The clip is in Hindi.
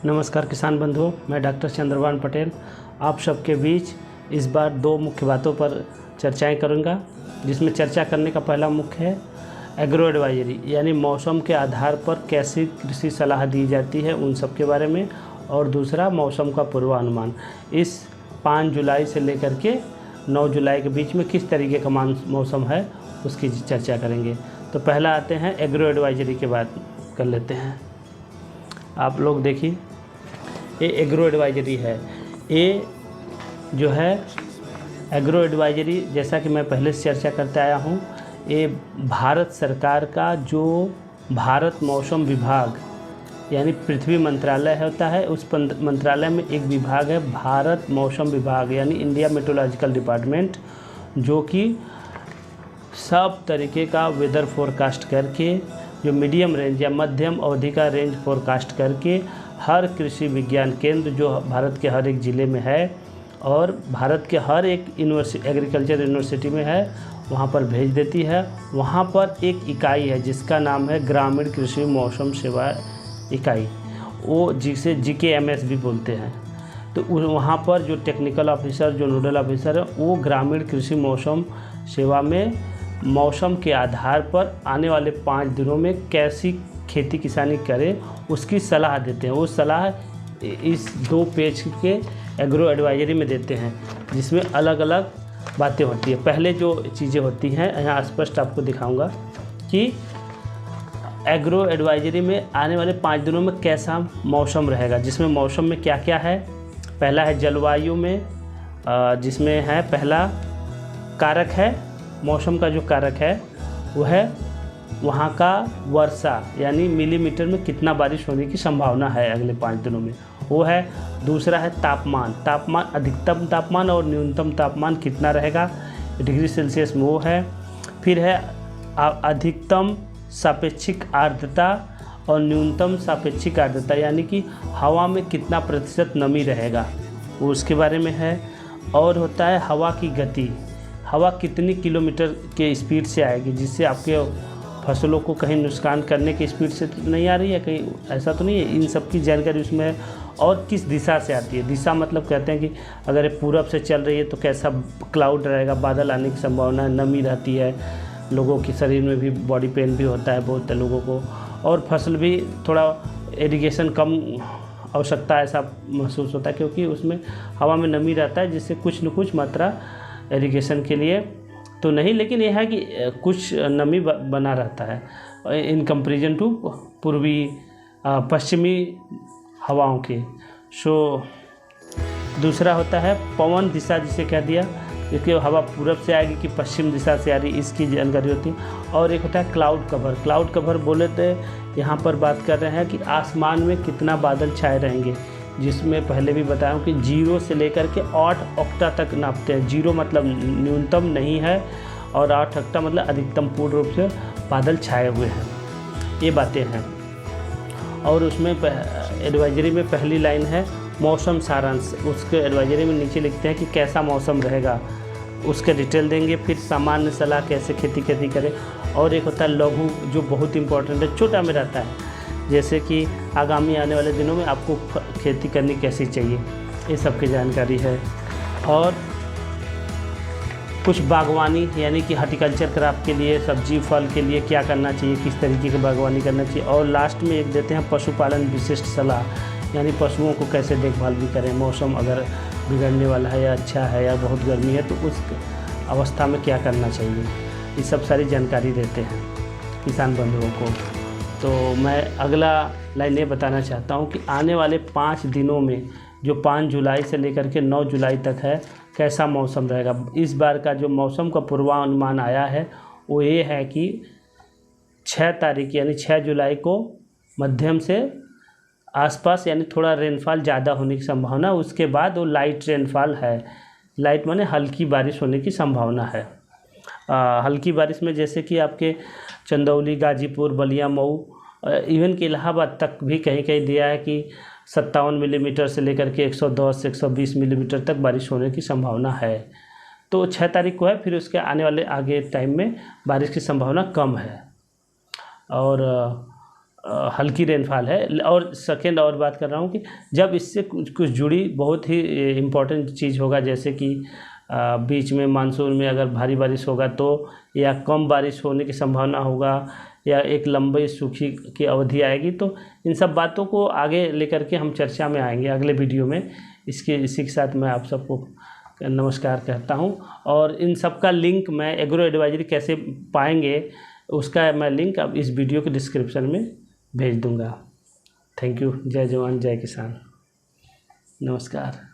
नमस्कार किसान बंधुओं, मैं डॉक्टर चंद्रभान पटेल आप सबके बीच इस बार दो मुख्य बातों पर चर्चाएं करूंगा, जिसमें चर्चा करने का पहला मुख्य है एग्रो एडवाइजरी, यानी मौसम के आधार पर कैसी कृषि सलाह दी जाती है उन सब के बारे में, और दूसरा मौसम का पूर्वानुमान। इस 5 जुलाई से लेकर के 9 जुलाई के बीच में किस तरीके का मौसम है उसकी चर्चा करेंगे। तो पहला आते हैं एग्रो एडवाइजरी के बात कर लेते हैं। आप लोग देखिए, ये एग्रो एडवाइजरी है। ये जो है एग्रो एडवाइजरी, जैसा कि मैं पहले से चर्चा करते आया हूँ, ये भारत सरकार का जो भारत मौसम विभाग यानी पृथ्वी मंत्रालय होता है, उस मंत्रालय में एक विभाग है भारत मौसम विभाग यानी इंडिया मेट्रोलॉजिकल डिपार्टमेंट, जो कि सब तरीके का वेदर फोरकास्ट करके, जो मीडियम रेंज या मध्यम अवधि का रेंज फोरकास्ट करके हर कृषि विज्ञान केंद्र जो भारत के हर एक ज़िले में है और भारत के हर एक एग्रीकल्चर यूनिवर्सिटी में है, वहाँ पर भेज देती है। वहाँ पर एक इकाई है जिसका नाम है ग्रामीण कृषि मौसम सेवा इकाई, वो जिसे GKMS भी बोलते हैं। तो वहाँ पर जो टेक्निकल ऑफिसर, जो नोडल ऑफिसर है, वो ग्रामीण कृषि मौसम सेवा में मौसम के आधार पर आने वाले 5 दिनों में कैसी खेती किसानी करें उसकी सलाह देते हैं। वो सलाह इस 2 पेज के एग्रो एडवाइजरी में देते हैं, जिसमें अलग अलग बातें होती है। पहले जो चीज़ें होती हैं यहाँ स्पष्ट आपको दिखाऊंगा कि एग्रो एडवाइजरी में आने वाले 5 दिनों में कैसा मौसम रहेगा, जिसमें मौसम में क्या क्या है। पहला है जलवायु में, जिसमें है पहला कारक है मौसम का, जो कारक है वो है वहाँ का वर्षा, यानी मिलीमीटर में कितना बारिश होने की संभावना है अगले 5 दिनों में, वो है। दूसरा है तापमान, अधिकतम तापमान और न्यूनतम तापमान कितना रहेगा डिग्री सेल्सियस में, वो है। फिर है अधिकतम सापेक्षिक आर्द्रता और न्यूनतम सापेक्षिक आर्द्रता, यानी कि हवा में कितना प्रतिशत नमी रहेगा, वो उसके बारे में है। और होता है हवा की गति, हवा कितनी किलोमीटर के स्पीड से आएगी, जिससे आपके फसलों को कहीं नुकसान करने की स्पीड से तो नहीं आ रही है, कहीं ऐसा तो नहीं है। इन सब की जानकारी उसमें है। और किस दिशा से आती है, दिशा मतलब कहते हैं कि अगर ये पूरब से चल रही है तो कैसा क्लाउड रहेगा, बादल आने की संभावना है, नमी रहती है, लोगों के शरीर में भी बॉडी पेन भी होता है बहुत लोगों को, और फसल भी थोड़ा इरिगेशन कम आवश्यकता ऐसा महसूस होता है, क्योंकि उसमें हवा में नमी रहता है, जिससे कुछ न कुछ मात्रा इरिगेशन के लिए तो नहीं, लेकिन यह है कि कुछ नमी बना रहता है इन कंपैरिजन टू पूर्वी पश्चिमी हवाओं के। दूसरा होता है पवन दिशा, जिसे कह दिया, इसकी हवा पूरब से आएगी कि पश्चिम दिशा से आ रही, इसकी जानकारी होती है। और एक होता है क्लाउड कवर बोले तो यहाँ पर बात कर रहे हैं कि आसमान में कितना बादल छाए रहेंगे, जिसमें पहले भी बताया हूँ कि 0 से लेकर के 8 ऑक्टा तक नापते हैं। 0 मतलब न्यूनतम नहीं है और 8 ऑक्टा मतलब अधिकतम पूर्ण रूप से बादल छाए हुए हैं, ये बातें हैं। और उसमें एडवाइजरी में पहली लाइन है मौसम सारांश, उसके एडवाइजरी में नीचे लिखते हैं कि कैसा मौसम रहेगा, उसके डिटेल देंगे। फिर सामान्य सलाह कैसे खेती करें। और एक होता है लघु, जो बहुत इम्पोर्टेंट है, छोटा में रहता है, जैसे कि आगामी आने वाले दिनों में आपको खेती करनी कैसी चाहिए, ये सब की जानकारी है। और कुछ बागवानी यानी कि हॉर्टिकल्चर क्रॉप के लिए, सब्जी फल के लिए क्या करना चाहिए, किस तरीके की बागवानी करना चाहिए। और लास्ट में एक देते हैं पशुपालन विशिष्ट सलाह, यानी पशुओं को कैसे देखभाल भी करें, मौसम अगर बिगड़ने वाला है या अच्छा है या बहुत गर्मी है तो उस अवस्था में क्या करना चाहिए, ये सब सारी जानकारी देते हैं किसान बंधुओं को। तो मैं अगला लाइन ये बताना चाहता हूँ कि आने वाले 5 दिनों में, जो 5 जुलाई से लेकर के 9 जुलाई तक है, कैसा मौसम रहेगा। इस बार का जो मौसम का पूर्वानुमान आया है वो ये है कि 6 तारीख यानी 6 जुलाई को मध्यम से आसपास, यानी थोड़ा रेनफॉल ज़्यादा होने की संभावना, उसके बाद वो लाइट रेनफॉल है। लाइट माने हल्की बारिश होने की संभावना है। हल्की बारिश में जैसे कि आपके चंदौली, गाजीपुर, बलिया, मऊ, इवन कि इलाहाबाद तक भी कहीं कहीं दिया है कि 57 मिलीमीटर से लेकर के 110 से 120 मिलीमीटर तक बारिश होने की संभावना है। तो 6 तारीख को है, फिर उसके आने वाले आगे टाइम में बारिश की संभावना कम है। और हल्की रेनफॉल है। और सेकेंड और बात कर रहा हूँ कि जब इससे कुछ जुड़ी बहुत ही इम्पोर्टेंट चीज़ होगा, जैसे कि बीच में मानसून में अगर भारी बारिश होगा तो, या कम बारिश होने की संभावना होगा, या एक लंबी सूखी की अवधि आएगी, तो इन सब बातों को आगे लेकर के हम चर्चा में आएंगे अगले वीडियो में। इसी के साथ मैं आप सबको नमस्कार कहता हूं, और इन सब का लिंक मैं एग्रो एडवाइजरी कैसे पाएंगे उसका मैं लिंक अब इस वीडियो के डिस्क्रिप्शन में भेज दूंगा। Thank you. जय जवान जय किसान। नमस्कार।